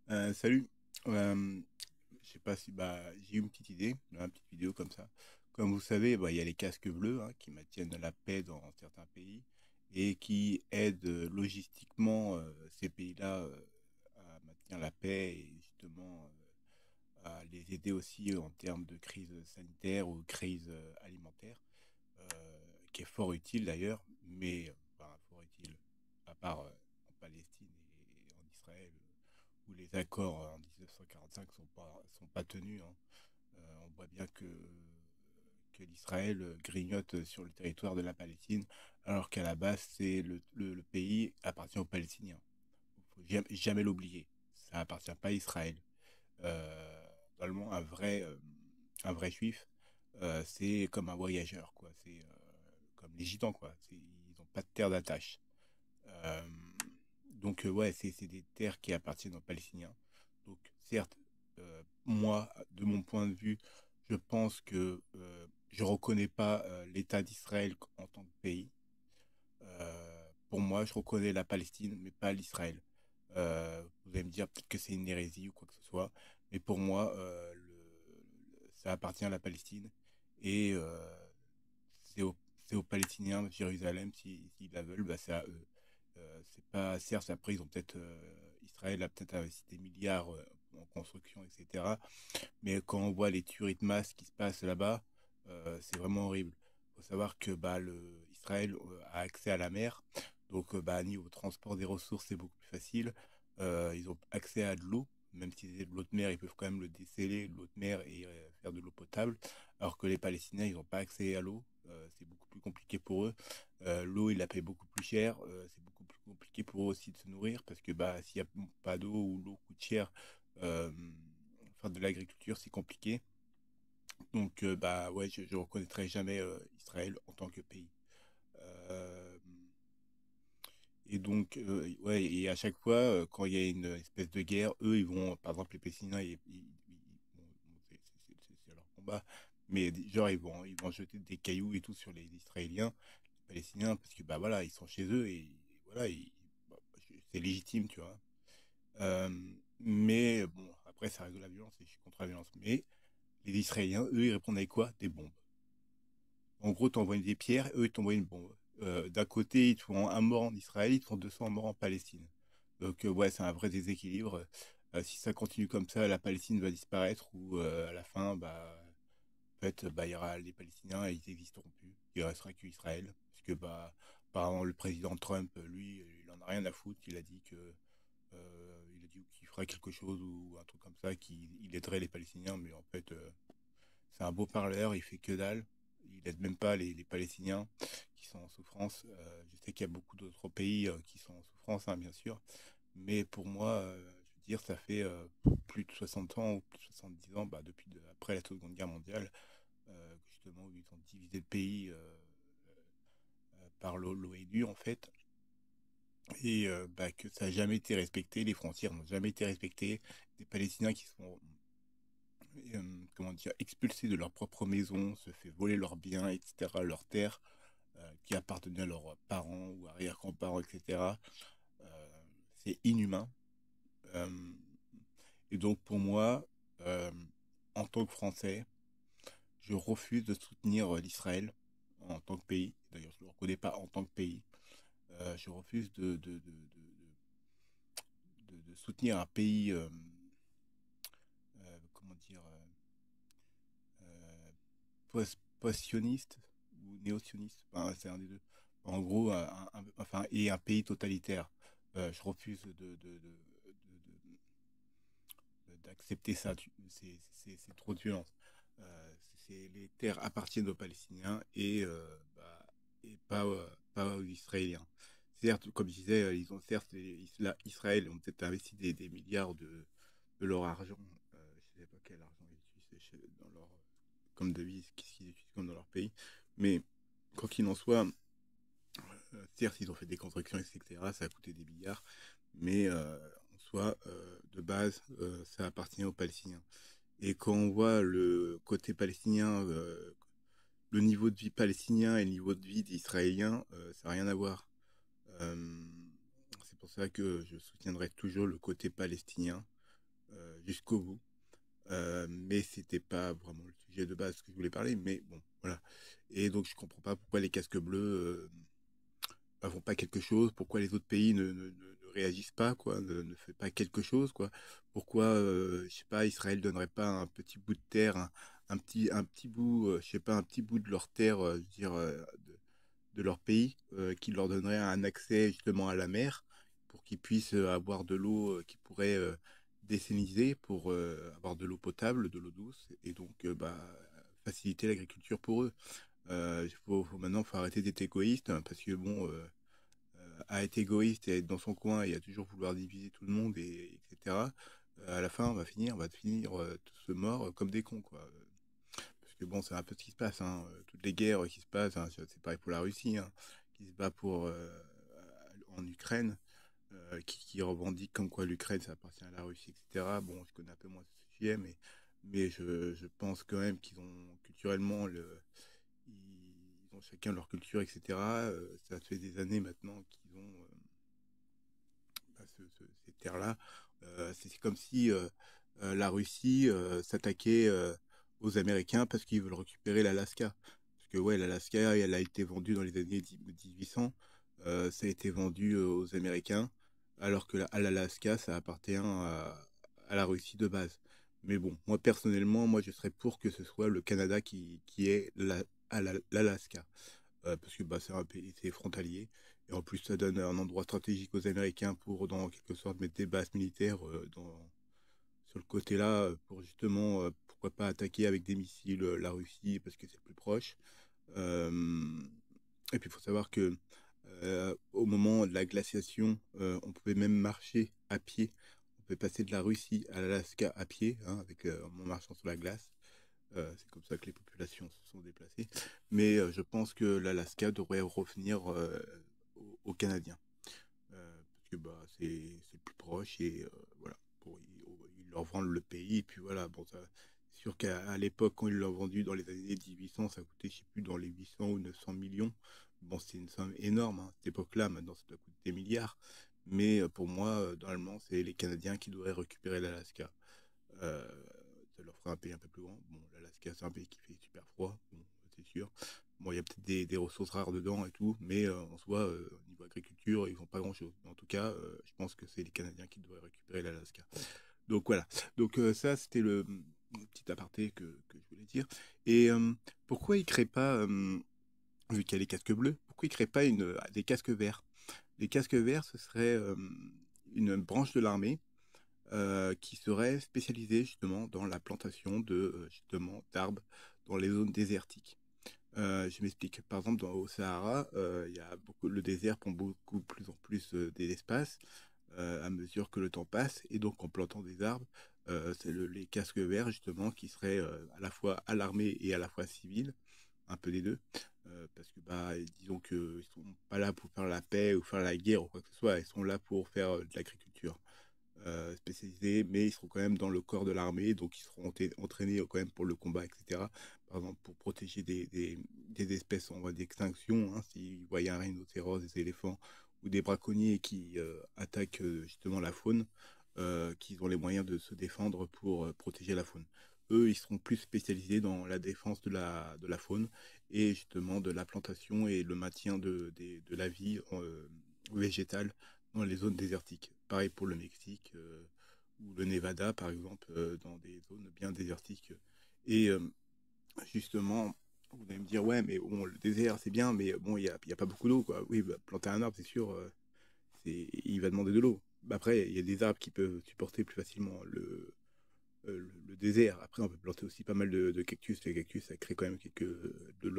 Salut. Je sais pas si j'ai eu une petite idée, une petite vidéo comme ça. Comme vous savez, il y a les casques bleus qui maintiennent la paix dans certains pays et qui aident logistiquement ces pays-là à maintenir la paix et justement à les aider aussi en termes de crise sanitaire ou crise alimentaire, qui est fort utile d'ailleurs, mais fort utile à part en Palestine et en Israël où les accords en 1945 sont pas tenus, hein. On voit bien que l'Israël grignote sur le territoire de la Palestine, alors qu'à la base, le pays appartient aux Palestiniens. Il faut jamais l'oublier. Ça appartient pas à Israël. Normalement, un vrai juif, c'est comme un voyageur, quoi. C'est comme les gitans, quoi. Ils n'ont pas de terre d'attache. Euh, donc, ouais, c'est des terres qui appartiennent aux Palestiniens. Donc, certes, moi, de mon point de vue, je pense que je reconnais pas l'État d'Israël en tant que pays. Pour moi, je reconnais la Palestine, mais pas l'Israël. Vous allez me dire peut-être que c'est une hérésie ou quoi que ce soit, mais pour moi, ça appartient à la Palestine et c'est aux Palestiniens de Jérusalem, s'ils la veulent, c'est à eux. C'est pas, certes, après, ils ont peut-être, Israël a peut-être investi des milliards en construction, etc. Mais quand on voit les tueries de masse qui se passent là-bas, c'est vraiment horrible. Il faut savoir que Israël a accès à la mer, donc niveau transport des ressources, c'est beaucoup plus facile. Ils ont accès à de l'eau, même si c'est de l'eau de mer, ils peuvent quand même le déceler, de l'eau de mer, et faire de l'eau potable. Alors que les Palestiniens, ils n'ont pas accès à l'eau. C'est beaucoup plus compliqué pour eux. L'eau, ils la payent beaucoup plus cher. C'est beaucoup plus compliqué pour eux aussi de se nourrir parce que s'il n'y a pas d'eau ou l'eau coûte cher, euh, faire de l'agriculture, c'est compliqué. Donc, ouais, je reconnaîtrai jamais Israël en tant que pays. Euh, et donc, ouais, et à chaque fois, quand il y a une espèce de guerre, eux, ils vont, par exemple, les Palestiniens, bon, c'est leur combat, mais genre, ils vont jeter des cailloux et tout sur les Israéliens, les Palestiniens, parce que, voilà, ils sont chez eux et voilà, bah, c'est légitime, tu vois. Euh, mais bon, après, ça reste de la violence et je suis contre la violence. Mais les Israéliens, eux, ils répondent avec quoi? Des bombes. En gros, t'envoies des pierres, eux, ils t'envoient une bombe. D'un côté, ils te font un mort en Israël, ils te font 200 morts en Palestine. Donc, ouais, c'est un vrai déséquilibre. Si ça continue comme ça, la Palestine va disparaître ou à la fin, en fait, il y aura les Palestiniens et ils n'existeront plus. Il restera que Israël. Parce que, apparemment, le président Trump, lui, il en a rien à foutre. Il a dit qu'il ferait quelque chose ou un truc comme ça, qu'il aiderait les Palestiniens, mais en fait, c'est un beau parleur, il fait que dalle. Il aide même pas les Palestiniens qui sont en souffrance. Je sais qu'il y a beaucoup d'autres pays qui sont en souffrance, hein, bien sûr. Mais pour moi, je veux dire, ça fait plus de 60 ans ou plus de 70 ans, depuis après la Seconde Guerre mondiale, justement, où ils ont divisé le pays par l'ONU, en fait. Et que ça n'a jamais été respecté, les frontières n'ont jamais été respectées. Des Palestiniens qui sont comment dire, expulsés de leur propre maison, se fait voler leurs biens, etc., leurs terres qui appartenaient à leurs parents ou arrière-grands-parents, etc. Euh, c'est inhumain. Euh, et donc pour moi, euh, en tant que Français, je refuse de soutenir l'Israël en tant que pays. D'ailleurs, je ne le reconnais pas en tant que pays. Je refuse de soutenir un pays, comment dire, post-sioniste ou néo-sioniste, enfin, c'est un des deux. En gros, enfin, et un pays totalitaire. Je refuse d'accepter ça. C'est trop de violence. Les terres appartiennent aux Palestiniens et pas aux Israéliens. Certes, comme je disais, ils ont certes, Israël ont peut-être investi des milliards de leur argent. Je ne sais pas quel argent ils utilisent dans leur, comme devise, qu'est-ce qu'ils utilisent comme dans leur pays. Mais quoi qu'il en soit, certes, ils ont fait des constructions, etc. Ça a coûté des milliards. Mais en soi, de base, ça appartient aux Palestiniens. Et quand on voit le côté palestinien, le niveau de vie palestinien et le niveau de vie d'israélien, ça n'a rien à voir. Euh, c'est pour ça que je soutiendrai toujours le côté palestinien. jusqu'au bout. Mais c'était pas vraiment le sujet de base que je voulais parler. Mais bon, voilà. Et donc, je comprends pas pourquoi les casques bleus font pas quelque chose, pourquoi les autres pays ne réagissent pas, quoi, ne fait pas quelque chose, quoi. Pourquoi, je sais pas, Israël donnerait pas un petit bout de terre, un petit bout, je sais pas, un petit bout de leur terre, je veux dire, de leur pays, qui leur donnerait un accès justement à la mer pour qu'ils puissent avoir de l'eau qui pourrait dessainiser pour avoir de l'eau potable, de l'eau douce, et donc bah, faciliter l'agriculture pour eux. Maintenant, faut arrêter d'être égoïste, hein, parce que bon, à être égoïste et être dans son coin et à toujours vouloir diviser tout le monde, etc. À la fin, on va finir tous morts comme des cons, quoi. Parce que bon, c'est un peu ce qui se passe, hein. Toutes les guerres qui se passent, hein, c'est pareil pour la Russie, hein, qui se bat pour en Ukraine, qui revendique comme quoi l'Ukraine ça appartient à la Russie, etc. Bon, je connais un peu moins ce sujet, mais je pense quand même qu'ils ont culturellement ils ont chacun leur culture, etc. Ça fait des années maintenant qu'ils ont bah, ces terres-là. C'est comme si la Russie s'attaquait aux Américains parce qu'ils veulent récupérer l'Alaska. Parce que ouais, l'Alaska, elle a été vendue dans les années 1800. Ça a été vendu aux Américains, alors que à l'Alaska, ça appartient à la Russie de base. Mais bon, moi personnellement, moi je serais pour que ce soit le Canada qui ait l'Alaska. Parce que bah, c'est un pays, c'est frontalier. Et en plus, ça donne un endroit stratégique aux Américains pour, dans quelque sorte, mettre des bases militaires sur le côté là, pour justement, pourquoi pas attaquer avec des missiles la Russie, parce que c'est plus proche. Euh, et puis, il faut savoir que au moment de la glaciation, on pouvait même marcher à pied. On pouvait passer de la Russie à l'Alaska à pied, hein, en marchant sur la glace. C'est comme ça que les populations se sont déplacées. Mais je pense que l'Alaska devrait revenir aux Canadiens. Parce que bah, c'est plus proche et voilà. Ils leur vendent le pays. Et puis voilà, bon, ça, c'est sûr qu'à l'époque, quand ils l'ont vendu dans les années 1800, ça coûtait, je sais plus, dans les 800 ou 900 millions. Bon, c'est une somme énorme, hein, à cette époque-là. Maintenant, ça doit coûter des milliards. Mais pour moi, normalement, c'est les Canadiens qui devraient récupérer l'Alaska. Euh, Ça leur ferait un pays un peu plus grand. Bon, l'Alaska, c'est un pays qui fait super froid, bon, c'est sûr. Bon, il y a peut-être des ressources rares dedans et tout, mais en soi, au niveau agriculture, ils font pas grand-chose. Mais en tout cas, je pense que c'est les Canadiens qui devraient récupérer l'Alaska. Donc voilà. Donc ça, c'était le petit aparté que je voulais dire. Et pourquoi ils créent pas, vu qu'il y a les casques bleus, pourquoi ils créent pas des casques verts? Les casques verts, ce serait une branche de l'armée qui serait spécialisé justement dans la plantation de justement d'arbres dans les zones désertiques. Je m'explique. Par exemple, au Sahara, il y a beaucoup, le désert prend beaucoup plus en plus d'espace à mesure que le temps passe, et donc en plantant des arbres, c'est les casques verts justement qui seraient à la fois à l'armée et à la fois civils, un peu des deux, parce que bah disons qu'ils sont pas là pour faire la paix ou faire la guerre ou quoi que ce soit, ils sont là pour faire de l'agriculture spécialisés, mais ils seront quand même dans le corps de l'armée, donc ils seront entraînés quand même pour le combat, etc. Par exemple, pour protéger des espèces en voie d'extinction, hein, s'ils voyaient un rhinocéros, des éléphants ou des braconniers qui attaquent justement la faune, qu'ils ont les moyens de se défendre pour protéger la faune. Eux, ils seront plus spécialisés dans la défense de la faune et justement de la plantation et le maintien de la vie végétale dans les zones désertiques. Pareil pour le Mexique ou le Nevada, par exemple, dans des zones bien désertiques. Et justement, vous allez me dire, ouais, mais bon, le désert, c'est bien, mais bon, il y a pas beaucoup d'eau, quoi. Oui, bah, planter un arbre, c'est sûr, il va demander de l'eau. Bah, après, il y a des arbres qui peuvent supporter plus facilement le désert. Après, on peut planter aussi pas mal de cactus. Les cactus, ça crée quand même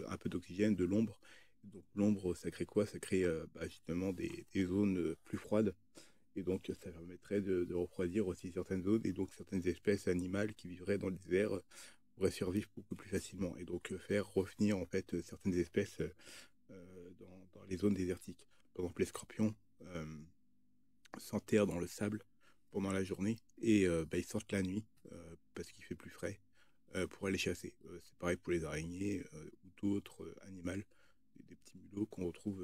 un peu d'oxygène, de l'ombre. Donc l'ombre, ça crée quoi? Ça crée bah, justement des zones plus froides. Et donc, ça permettrait de refroidir aussi certaines zones. Et donc, certaines espèces animales qui vivraient dans le désert pourraient survivre beaucoup plus facilement. Et donc, faire revenir en fait certaines espèces dans les zones désertiques. Par exemple, les scorpions s'enterrent dans le sable pendant la journée et bah, ils sortent la nuit parce qu'il fait plus frais pour aller chasser. C'est pareil pour les araignées ou d'autres animaux, des petits mulots qu'on retrouve,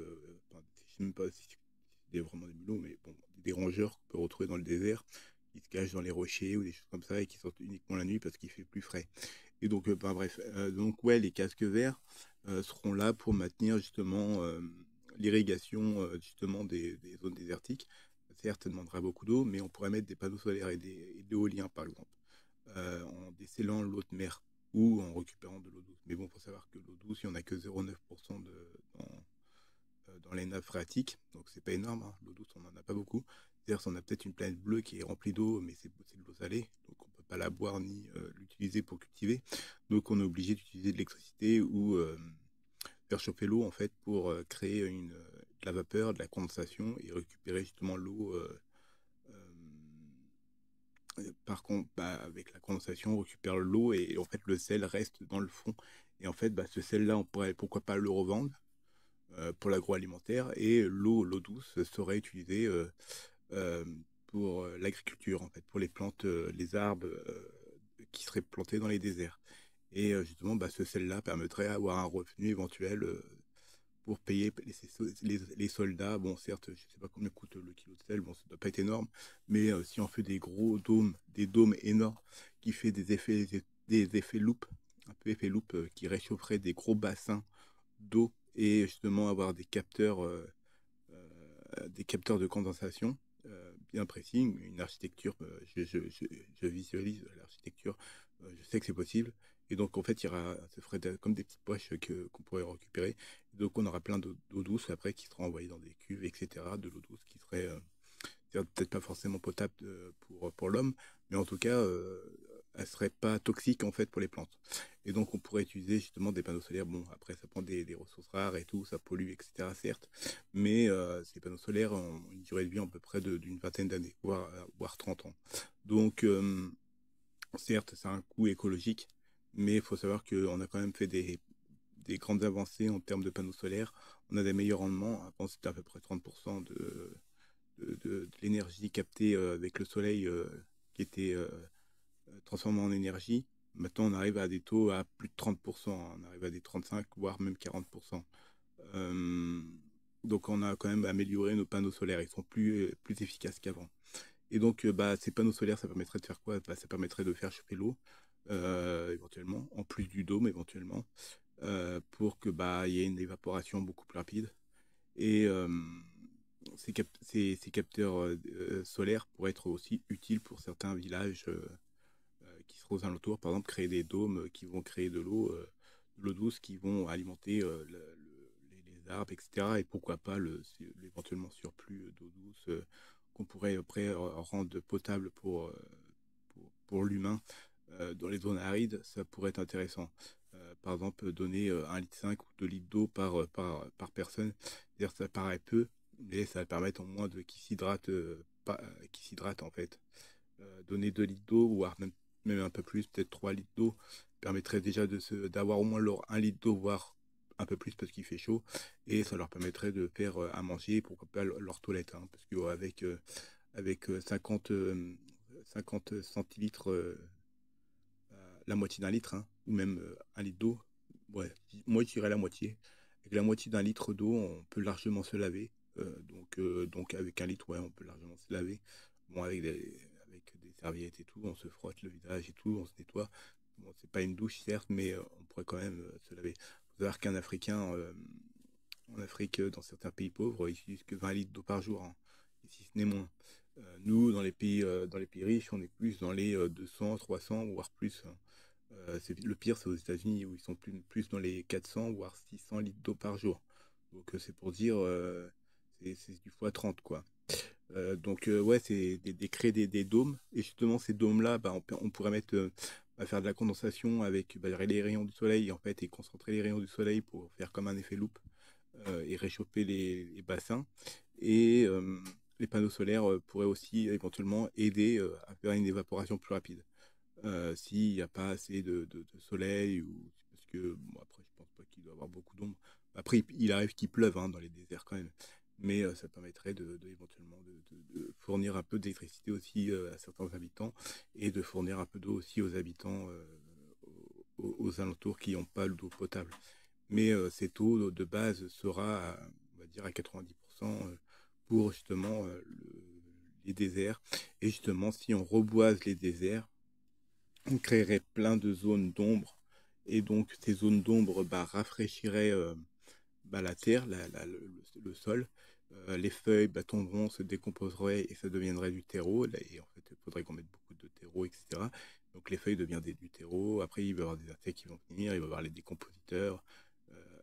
enfin, je ne sais même pas si c'est vraiment des mulots, mais bon, des rongeurs qu'on peut retrouver dans le désert qui se cachent dans les rochers ou des choses comme ça et qui sortent uniquement la nuit parce qu'il fait plus frais. Et donc, ben, bref, donc ouais, les casques verts seront là pour maintenir justement l'irrigation justement des zones désertiques. Certes, ça demandera beaucoup d'eau, mais on pourrait mettre des panneaux solaires et de l'éolien, par exemple, en descendant l'eau de mer ou en récupérant de l'eau douce. Mais bon, il faut savoir que l'eau douce, il n'y en a que 0,9% dans les nappes phréatiques, donc c'est pas énorme, hein. L'eau douce, on n'en a pas beaucoup. C'est-à-dire qu'on a peut-être une planète bleue qui est remplie d'eau, mais c'est de l'eau salée, donc on ne peut pas la boire ni l'utiliser pour cultiver. Donc on est obligé d'utiliser de l'électricité ou faire chauffer l'eau en fait pour créer de la vapeur, de la condensation et récupérer justement l'eau. Par contre, bah, avec la condensation, on récupère l'eau et en fait le sel reste dans le fond. Et en fait, bah, ce sel-là, on pourrait pourquoi pas le revendre pour l'agroalimentaire et l'eau douce serait utilisée euh, pour l'agriculture, en fait, pour les plantes, les arbres qui seraient plantés dans les déserts. Et justement, bah, ce sel-là permettrait d'avoir un revenu éventuel pour payer les soldats. Bon, certes, je ne sais pas combien coûte le kilo de sel, bon, ça ne doit pas être énorme, mais si on fait des gros dômes, des dômes énormes qui fait des effets loupe, un peu effet loupe, qui réchaufferaient des gros bassins d'eau et justement avoir des capteurs de condensation bien précis, une architecture, je visualise l'architecture, je sais que c'est possible. Et donc, en fait, ça ferait comme des petites poches qu'on pourrait récupérer. Donc, on aura plein d'eau douce après qui sera envoyée dans des cuves, etc. De l'eau douce qui serait peut-être pas forcément potable pour l'homme, mais en tout cas, elle serait pas toxique en fait pour les plantes. Et donc, on pourrait utiliser justement des panneaux solaires. Bon, après, ça prend des ressources rares et tout, ça pollue, etc. Certes, mais ces panneaux solaires ont une durée de vie à peu près d'une vingtaine d'années, voire 30 ans. Donc, certes, c'est un coût écologique, mais il faut savoir qu'on a quand même fait des grandes avancées en termes de panneaux solaires. On a des meilleurs rendements. Avant, c'était à peu près 30% de l'énergie captée avec le soleil qui était transformée en énergie. Maintenant, on arrive à des taux à plus de 30%, hein. On arrive à des 35, voire même 40%. Euh, donc, on a quand même amélioré nos panneaux solaires. Ils sont plus efficaces qu'avant. Et donc, bah, ces panneaux solaires, ça permettrait de faire quoi? Bah, ça permettrait de faire chauffer l'eau, éventuellement, en plus du dôme, éventuellement, pour que bah, il y ait une évaporation beaucoup plus rapide. Et ces capteurs solaires pourraient être aussi utiles pour certains villages qui seraient aux alentours, par exemple, créer des dômes qui vont créer de l'eau douce qui vont alimenter les arbres, etc. Et pourquoi pas l'éventuellement surplus d'eau douce qu'on pourrait après rendre potable pour l'humain dans les zones arides, ça pourrait être intéressant. Par exemple, donner 1,5 litre ou 2 litres d'eau par personne. C'est-à-dire que ça paraît peu, mais ça va permettre au moins qu'il s'hydrate, qu'il s'hydrate en fait. Donner 2 litres d'eau, voire même un peu plus, peut-être 3 litres d'eau, permettrait déjà d'avoir au moins leur 1 litre d'eau, voire un peu plus parce qu'il fait chaud, et ça leur permettrait de faire à manger, pourquoi pas leur toilette, hein, parce avec 50 centilitres, la moitié d'un litre, hein, ou même 1 litre d'eau, ouais, moi je dirais la moitié. Avec la moitié d'un litre d'eau, on peut largement se laver. Donc avec 1 litre, ouais, on peut largement se laver. Bon, avec des serviettes et tout, on se frotte le visage et tout, on se nettoie. Bon, c'est pas une douche, certes, mais on pourrait quand même se laver. Faut savoir qu'un Africain, en Afrique, dans certains pays pauvres, ils n'utilisent que 20 litres d'eau par jour, hein, et si ce n'est moins. Nous, dans les pays riches, on est plus dans les 200, 300, voire plus, hein. Le pire, c'est aux États-Unis où ils sont plus dans les 400, voire 600 litres d'eau par jour. Donc, c'est pour dire, c'est du fois 30, quoi. Donc, ouais, c'est créer des dômes. Et justement, ces dômes-là, bah, on pourrait faire de la condensation avec bah, les rayons du soleil, en fait, et concentrer les rayons du soleil pour faire comme un effet loupe et réchauffer les bassins. Et les panneaux solaires pourraient aussi éventuellement aider à faire une évaporation plus rapide. S'il n'y a pas assez de soleil, ou parce que bon, après je pense pas qu'il doit y avoir beaucoup d'ombre. Après il arrive qu'il pleuve, hein, dans les déserts quand même, mais ça permettrait éventuellement de fournir un peu d'électricité aussi à certains habitants et de fournir un peu d'eau aussi aux habitants aux alentours qui n'ont pas d'eau potable. Mais cette eau de base sera on va dire à 90% pour justement les déserts. Et justement, si on reboise les déserts, on créerait plein de zones d'ombre. Et donc, ces zones d'ombre bah, rafraîchiraient bah, la terre, le sol. Les feuilles bah, tomberont, se décomposeraient et ça deviendrait du terreau. Et en fait, il faudrait qu'on mette beaucoup de terreau, etc. Donc les feuilles deviennent du terreau. Après, il va y avoir des insectes qui vont venir, il va y avoir les décompositeurs,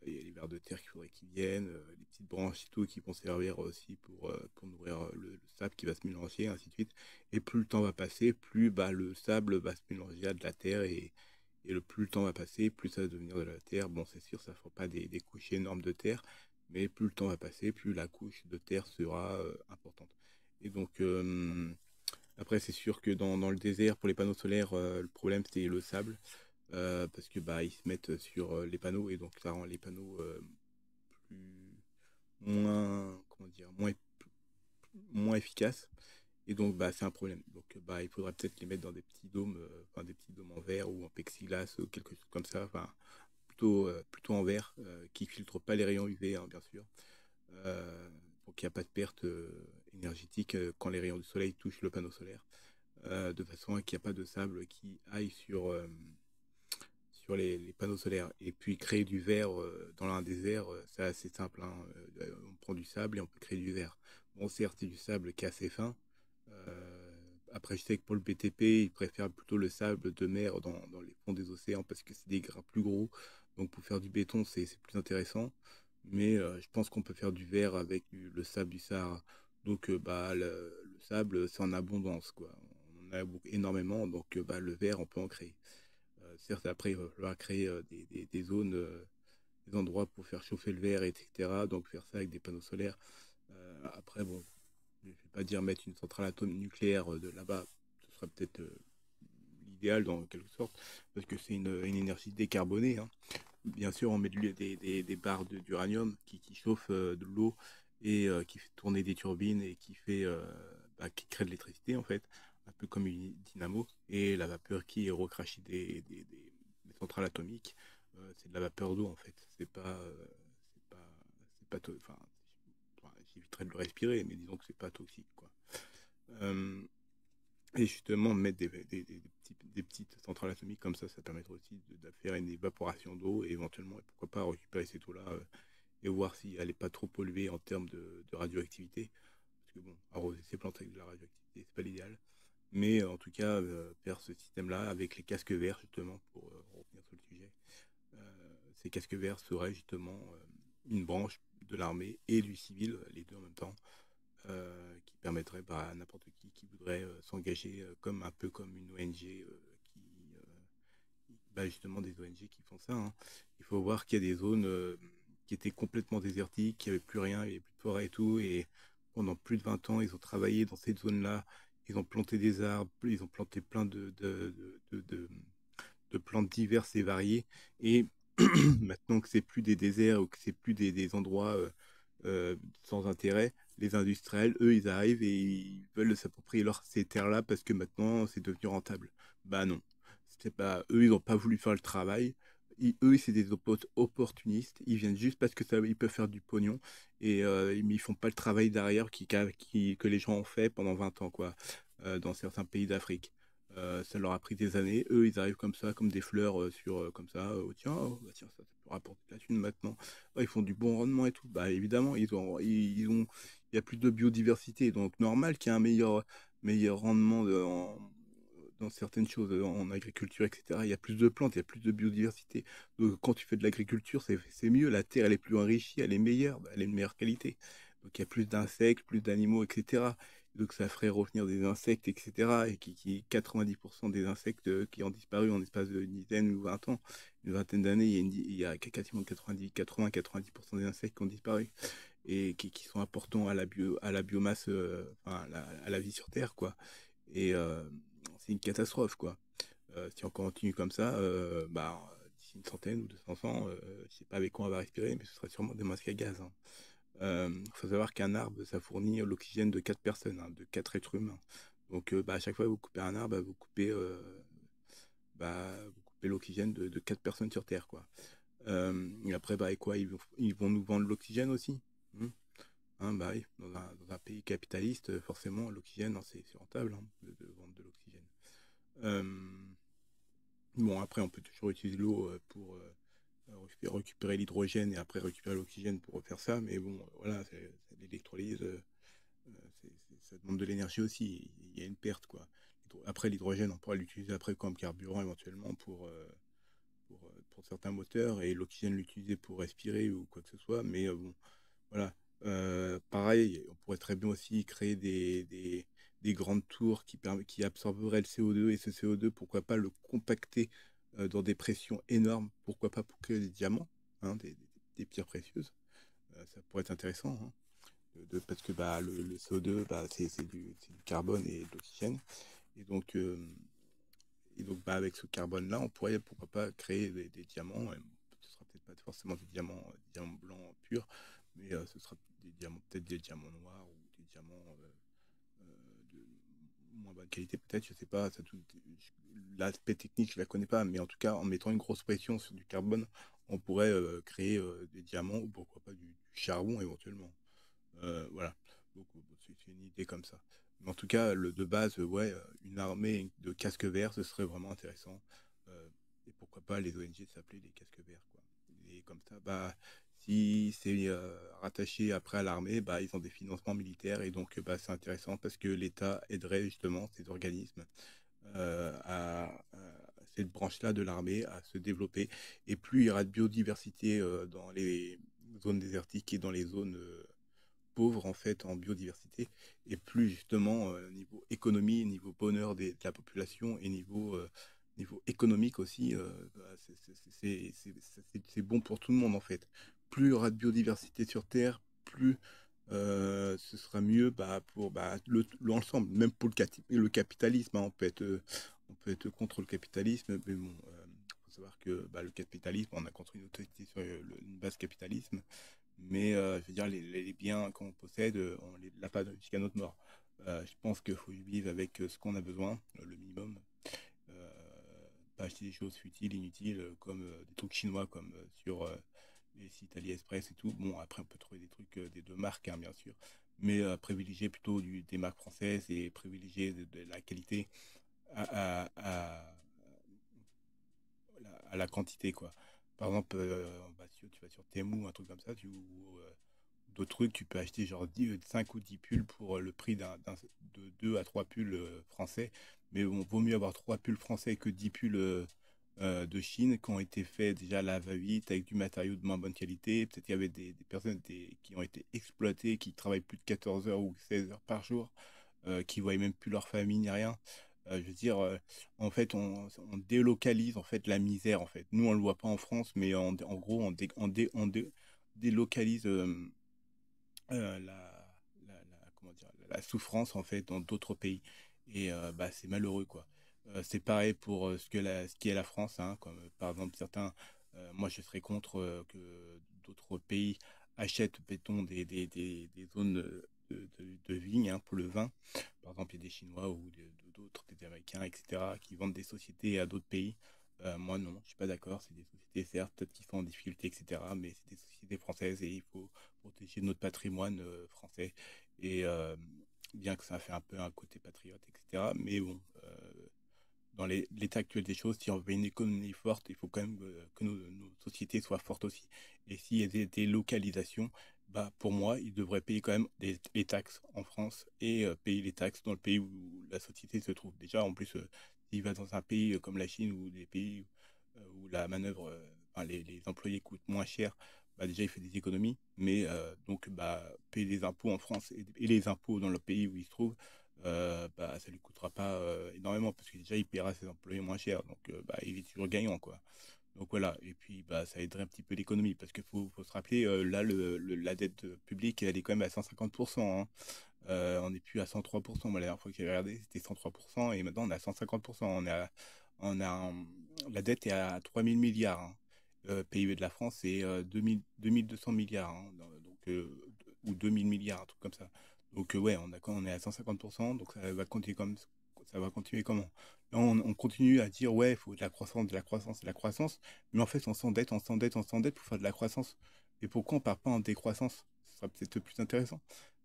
et les vers de terre qu'il faudrait qu'ils viennent, les petites branches et tout qui vont servir aussi pour nourrir le sable qui va se mélanger, ainsi de suite. Et plus le temps va passer, plus bah, le sable va se mélanger à de la terre et plus le temps va passer, plus ça va devenir de la terre. Bon, c'est sûr, ça ne fera pas des couches énormes de terre, mais plus le temps va passer, plus la couche de terre sera importante. Et donc, après, c'est sûr que dans le désert, pour les panneaux solaires, le problème, c'est le sable, parce que bah, ils se mettent sur les panneaux, et donc ça rend les panneaux plus, moins, comment dire, moins efficaces. Et donc, bah, c'est un problème. Donc, bah, il faudra peut-être les mettre dans des petits dômes, enfin, des petits dômes en verre ou en plexiglas ou quelque chose comme ça. Enfin, plutôt en verre, qui filtre pas les rayons UV, hein, bien sûr. Euh, pour qu'il n'y a pas de perte énergétique quand les rayons du soleil touchent le panneau solaire. De façon à qu'il n'y a pas de sable qui aille sur les panneaux solaires. Et puis, créer du verre dans un désert, c'est assez simple, hein. On prend du sable et on peut créer du verre. Bon, certes, c'est du sable qui est assez fin. Après, je sais que pour le BTP, ils préfèrent plutôt le sable de mer dans les fonds des océans parce que c'est des grains plus gros. Donc, pour faire du béton, c'est plus intéressant. Mais je pense qu'on peut faire du verre avec le sable du Sahara. Donc, bah, le sable, c'est en abondance, quoi. On en a énormément. Donc, bah, le verre, on peut en créer. Certes, après, il va falloir créer des zones, des endroits pour faire chauffer le verre, etc. Donc, faire ça avec des panneaux solaires. Après, bon, je ne vais pas dire mettre une centrale atomique nucléaire de là-bas, ce serait peut-être l'idéal dans quelque sorte, parce que c'est une énergie décarbonée, hein. Bien sûr, on met des barres d'uranium qui chauffent de l'eau et qui fait tourner des turbines et bah, qui crée de l'électricité en fait, un peu comme une dynamo. Et la vapeur qui est recrachée des centrales atomiques, c'est de la vapeur d'eau en fait. C'est pas, enfin, j'éviterais de le respirer, mais disons que c'est pas toxique quoi. Euh, et justement, mettre des petites centrales atomiques comme ça permettrait aussi de faire une évaporation d'eau et éventuellement, et pourquoi pas, récupérer cette eau-là et voir si elle n'est pas trop polluée en termes de radioactivité. Parce que bon, arroser ces plantes avec de la radioactivité, c'est pas l'idéal. Mais en tout cas, faire ce système-là avec les casques verts, justement, pour revenir sur le sujet, ces casques verts seraient justement une branche de l'armée et du civil, les deux en même temps, qui permettrait bah, à n'importe qui voudrait s'engager comme un peu comme une ONG bah, justement des ONG qui font ça, hein. Il faut voir qu'il y a des zones qui étaient complètement désertiques, qui n'y avait plus rien, il n'y avait plus de forêt et tout, et pendant plus de 20 ans, ils ont travaillé dans cette zone-là, ils ont planté des arbres, ils ont planté plein de plantes diverses et variées, et maintenant que c'est plus des déserts ou que c'est plus des endroits sans intérêt, les industriels, eux, ils arrivent et ils veulent s'approprier ces terres-là parce que maintenant, c'est devenu rentable. Bah non. C'est pas, eux, ils n'ont pas voulu faire le travail. Eux, c'est des opportunistes. Ils viennent juste parce que ça, ils peuvent faire du pognon. Mais ils font pas le travail derrière que les gens ont fait pendant 20 ans, quoi, dans certains pays d'Afrique. Ça leur a pris des années. Eux, ils arrivent comme ça, comme des fleurs comme ça. Oh, tiens, bah, tiens, ça peut rapporter de la thune maintenant. Ouais, ils font du bon rendement et tout. Bah évidemment, il y a plus de biodiversité, donc normal qu'il y ait un meilleur rendement dans certaines choses, en agriculture, etc. Il y a plus de plantes, il y a plus de biodiversité. Donc quand tu fais de l'agriculture, c'est mieux. La terre, elle est plus enrichie, elle est meilleure, bah, elle est de meilleure qualité. Donc il y a plus d'insectes, plus d'animaux, etc. Donc ça ferait revenir des insectes, etc. Et 90% des insectes qui ont disparu en l'espace d'une dizaine ou 20 ans, une vingtaine d'années, il y a quasiment 80-90% des insectes qui ont disparu et qui sont importants à la biomasse, enfin, à la vie sur Terre, quoi. Et c'est une catastrophe, quoi. Si on continue comme ça, bah, d'ici une centaine ou 200 ans, je sais pas avec quoi on va respirer, mais ce sera sûrement des masques à gaz, hein. Faut savoir qu'un arbre, ça fournit l'oxygène de 4 personnes, hein, de 4 êtres humains. Donc, bah, à chaque fois que vous coupez un arbre, bah, vous coupez l'oxygène de 4 personnes sur Terre, quoi. Et après, bah, et quoi, ils vont nous vendre l'oxygène aussi. Hmm. Hein, bah oui, dans un pays capitaliste, forcément, l'oxygène, hein, c'est rentable, hein, de vendre de l'oxygène. Euh, bon, après, on peut toujours utiliser l'eau pour récupérer l'hydrogène et après récupérer l'oxygène pour refaire ça, mais bon, voilà, c'est l'électrolyse, ça demande de l'énergie aussi, il y a une perte, quoi. Après, l'hydrogène, on pourra l'utiliser après comme carburant éventuellement pour certains moteurs et l'oxygène l'utiliser pour respirer ou quoi que ce soit, mais bon, voilà. Pareil, on pourrait très bien aussi créer des grandes tours qui absorberaient le CO2 et ce CO2, pourquoi pas le compacter dans des pressions énormes, pourquoi pas pour créer des diamants, hein, des pierres précieuses. Ça pourrait être intéressant, hein, parce que bah, le CO2, bah, c'est du carbone et de l'oxygène. Et donc, euh, bah, avec ce carbone-là, on pourrait pourquoi pas créer des diamants. Ce sera peut-être pas forcément des diamants blancs purs, mais ce sera des diamants, peut-être des diamants noirs ou des diamants de moins bonne qualité, peut-être, je sais pas. L'aspect technique, je la connais pas, mais en tout cas, en mettant une grosse pression sur du carbone, on pourrait créer des diamants ou pourquoi pas du charbon éventuellement. Voilà. Donc, c'est une idée comme ça. Mais en tout cas, de base, ouais, une armée de casques verts, ce serait vraiment intéressant. Euh, et pourquoi pas les ONG s'appeler les casques verts, quoi. Et comme ça, bah, si c'est rattaché après à l'armée, bah, ils ont des financements militaires et donc bah, c'est intéressant parce que l'État aiderait justement ces organismes à cette branche-là de l'armée à se développer. Et plus il y aura de biodiversité dans les zones désertiques et dans les zones pauvres en fait en biodiversité et plus justement niveau économie, niveau bonheur de la population et niveau économique aussi, bah, c'est bon pour tout le monde en fait. Plus il y aura de biodiversité sur Terre, plus ce sera mieux bah, pour bah, l'ensemble, même pour le capitalisme. Hein, on peut être contre le capitalisme, mais bon, faut savoir que bah, le capitalisme, on a construit notre société sur une base capitalisme, mais je veux dire, les biens qu'on possède, on les l'a pas jusqu'à notre mort. Je pense qu'il faut vivre avec ce qu'on a besoin, le minimum. Euh, Pas acheter des choses futiles, inutiles, comme des trucs chinois, comme sur les sites AliExpress et tout. Bon, après, on peut trouver des trucs des deux marques, hein, bien sûr, mais privilégier plutôt des marques françaises et privilégier de la qualité à, à la quantité, quoi. Par exemple, bah, si tu vas sur Temu, un truc comme ça, ou d'autres trucs, tu peux acheter genre 5 ou 10 pulls pour le prix de 2 à 3 pulls français. Mais bon, vaut mieux avoir 3 pulls français que 10 pulls de Chine qui ont été faits déjà à la va-vite avec du matériau de moins bonne qualité. Peut-être qu'il y avait des personnes qui ont été exploitées, qui travaillent plus de 14 heures ou 16 heures par jour, qui voient même plus leur famille ni rien. Je veux dire, en fait, on délocalise en fait la misère. En fait, nous, on le voit pas en France, mais en gros, délocalise comment dire, la souffrance en fait dans d'autres pays. Et bah, c'est malheureux, quoi. C'est pareil pour ce qui est la France, hein, comme par exemple certains. Moi, je serais contre que d'autres pays achètent, mettons, des zones de vignes, hein, pour le vin. Par exemple, il y a des Chinois ou d'autres, des Américains, etc., qui vendent des sociétés à d'autres pays. Moi, non, je suis pas d'accord. C'est des sociétés, certes, peut-être qui sont en difficulté, etc., mais c'est des sociétés françaises et il faut protéger notre patrimoine français. Et bien que ça fait un peu un côté patriote, etc., mais bon, dans l'état actuel des choses, si on veut une économie forte, il faut quand même que nos sociétés soient fortes aussi. Et s'il y a des localisations, bah, pour moi, ils devraient payer quand même les taxes en France et payer les taxes dans le pays où la société se trouve. Déjà, en plus, s'il va dans un pays comme la Chine ou des pays où la manœuvre, enfin, les employés coûtent moins cher, bah, déjà, il fait des économies. Mais donc, bah, payer les impôts en France et les impôts dans le pays où il se trouve, bah, ça lui coûtera pas énormément parce que déjà il paiera ses employés moins cher, donc bah, il est toujours gagnant, quoi. Donc voilà, et puis bah, ça aiderait un petit peu l'économie parce qu'il faut se rappeler, là la dette publique elle est quand même à 150%, hein. On n'est plus à 103%. Moi la dernière fois que j'ai regardé c'était 103% et maintenant on est à 150%. La dette est à 3000 milliards, hein. PIB de la France c'est 2200 milliards, hein, donc, ou 2000 milliards, un truc comme ça. Donc ouais, on est à 150%, donc ça va continuer comment? Là, on continue à dire ouais, il faut de la croissance, de la croissance, de la croissance, mais en fait on s'endette, on s'endette, on s'endette pour faire de la croissance. Et pourquoi on part pas en décroissance? sera peut-être plus intéressant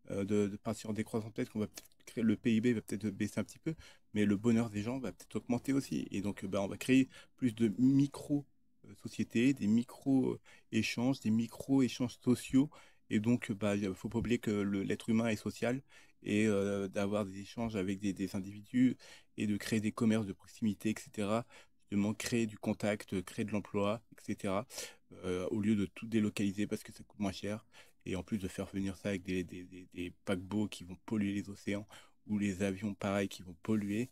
de partir en décroissant. Peut-être qu'on va peut-être créer, le PIB va peut-être baisser un petit peu, mais le bonheur des gens va peut-être augmenter aussi. Et donc, bah, on va créer plus de micro-sociétés, des micro-échanges, des micro-échanges sociaux. Et donc, bah, il ne faut pas oublier que l'être humain est social et d'avoir des échanges avec des individus et de créer des commerces de proximité, etc. Justement, créer du contact, créer de l'emploi, etc. Au lieu de tout délocaliser parce que ça coûte moins cher. Et en plus de faire venir ça avec des paquebots qui vont polluer les océans ou les avions pareils qui vont polluer,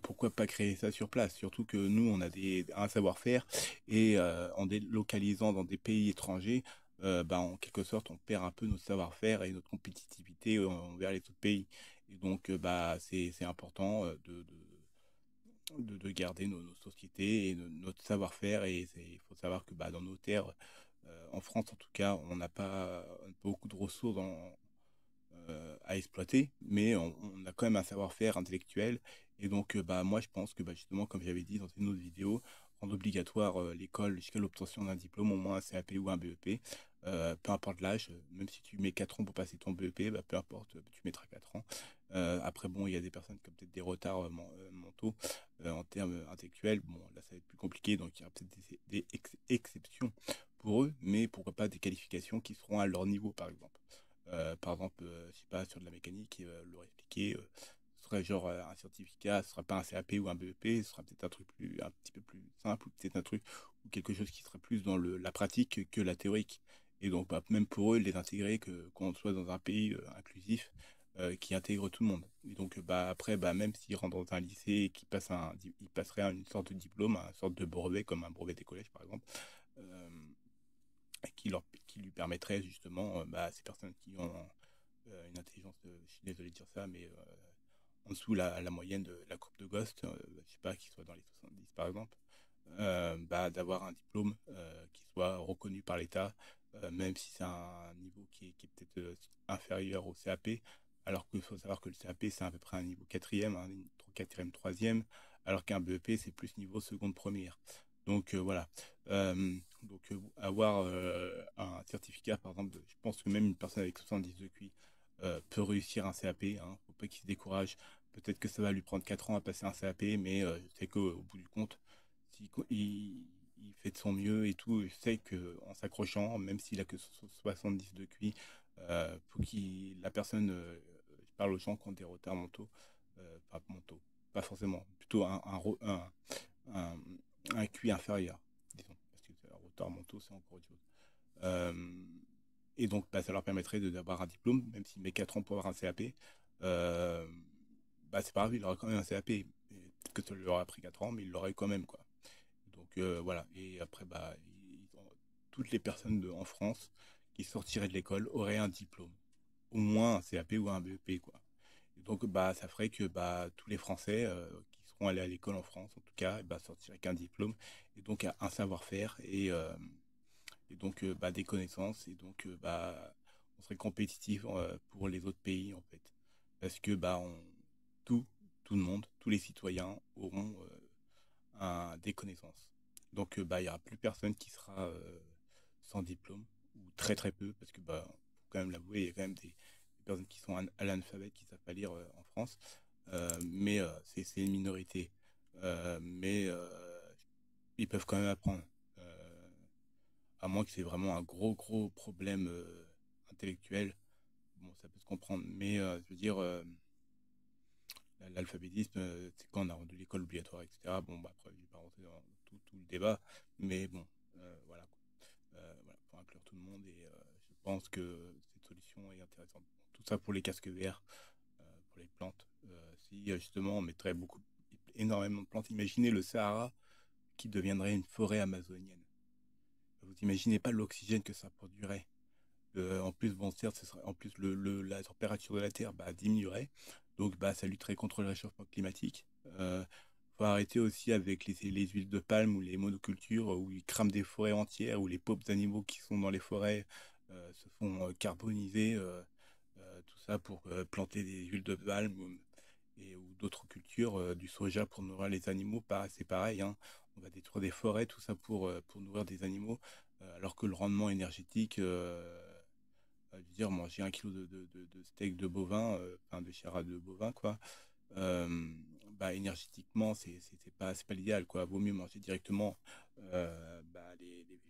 pourquoi pas créer ça sur place? Surtout que nous, on a un savoir-faire et en délocalisant dans des pays étrangers, bah, en quelque sorte, on perd un peu notre savoir-faire et notre compétitivité envers les autres pays. Et donc, bah, c'est important de garder nos sociétés et notre savoir-faire. Et il faut savoir que bah, dans nos terres, en France en tout cas, on n'a pas beaucoup de ressources à exploiter, mais on a quand même un savoir-faire intellectuel. Et donc, bah, moi, je pense que bah, justement, comme j'avais dit dans une autre vidéo, rendre obligatoire l'école jusqu'à l'obtention d'un diplôme, au moins un CAP ou un BEP, peu importe l'âge, même si tu mets 4 ans pour passer ton BEP, bah, peu importe, tu mettras 4 ans. Après, bon, il y a des personnes qui ont peut-être des retards mentaux en termes intellectuels. Bon, là, ça va être plus compliqué, donc il y aura peut-être des exceptions pour eux, mais pourquoi pas des qualifications qui seront à leur niveau, par exemple. Par exemple, je sais pas, sur de la mécanique, leur expliquer, ce serait genre un certificat, ce sera pas un CAP ou un BEP, ce sera peut-être un petit peu plus simple, ou peut-être un truc, ou quelque chose qui sera plus dans la pratique que la théorique. Et donc, bah, même pour eux, les intégrer, qu'on soit dans un pays inclusif, qui intègre tout le monde. Et donc, bah, après, bah, même s'ils rentrent dans un lycée et ils passeraient à une sorte de diplôme, à une sorte de brevet, comme un brevet des collèges, par exemple, euh, qui lui permettrait justement bah, à ces personnes qui ont une intelligence, je suis désolé de dire ça, mais en dessous la moyenne de la courbe de Ghost, je sais pas, qui soit dans les 70 par exemple, bah, d'avoir un diplôme qui soit reconnu par l'État, même si c'est un niveau qui est peut-être inférieur au CAP, alors qu'il faut savoir que le CAP c'est à peu près un niveau quatrième, hein, quatrième, troisième, alors qu'un BEP c'est plus niveau seconde première. Donc voilà. Avoir un certificat, par exemple, je pense que même une personne avec 70 de QI peut réussir un CAP. Hein, faut pas qu'il se décourage. Peut-être que ça va lui prendre 4 ans à passer un CAP, mais je sais qu'au bout du compte, il fait de son mieux et tout, je sais qu'en s'accrochant, même s'il a que 70 de QI, faut la personne, je parle aux gens qui ont des retards mentaux, pas forcément, plutôt un, un QI inférieur, disons, parce que un retard mentaux, c'est encore autre chose. Euh, et donc, bah, ça leur permettrait d'avoir un diplôme, même s'il met 4 ans pour avoir un CAP. Euh, Bah, c'est pas grave, il aura quand même un CAP. Peut-être que ça lui aura pris 4 ans, mais il l'aurait quand même, quoi. Donc, voilà. Et après, bah, toutes les personnes en France qui sortiraient de l'école auraient un diplôme. Au moins un CAP ou un BEP, quoi. Et donc, bah, ça ferait que bah, tous les Français qui seront allés à l'école en France, en tout cas, bah, sortiraient avec un diplôme et donc un savoir-faire et donc bah, des connaissances. Et donc, bah, on serait compétitif pour les autres pays, en fait. Parce que bah, tout, tout le monde, tous les citoyens auront des connaissances. Donc, bah, il n'y aura plus personne qui sera sans diplôme, ou très très peu, parce que, bah, faut quand même l'avouer, il y a quand même des personnes qui sont analphabètes, qui ne savent pas lire en France. Mais c'est une minorité. Mais ils peuvent quand même apprendre. Euh, à moins que c'est vraiment un gros gros problème intellectuel. Bon, ça peut se comprendre. Mais je veux dire, l'alphabétisme, c'est quand on a rendu l'école obligatoire, etc. Bon, bah, après, je ne vais pas rentrer dans tout le débat, mais bon, voilà, quoi. Voilà, pour inclure tout le monde, et je pense que cette solution est intéressante. Tout ça pour les casques VR, pour les plantes. Si justement on mettrait énormément de plantes, imaginez le Sahara qui deviendrait une forêt amazonienne. Vous imaginez pas l'oxygène que ça produirait. En plus, bon, certes, en plus la température de la Terre bah, diminuerait, donc bah, ça lutterait contre le réchauffement climatique. Faut arrêter aussi avec les huiles de palme ou les monocultures où ils crament des forêts entières, où les pauvres animaux qui sont dans les forêts se font carboniser, tout ça pour planter des huiles de palme ou d'autres cultures, du soja pour nourrir les animaux. C'est pareil, hein. On va détruire des forêts, tout ça pour nourrir des animaux, alors que le rendement énergétique Je veux dire, manger 1 kilo de steak de bovin, enfin de chair de bovin, quoi, euh, bah, énergétiquement, c'est pas l'idéal, quoi. Vaut mieux manger directement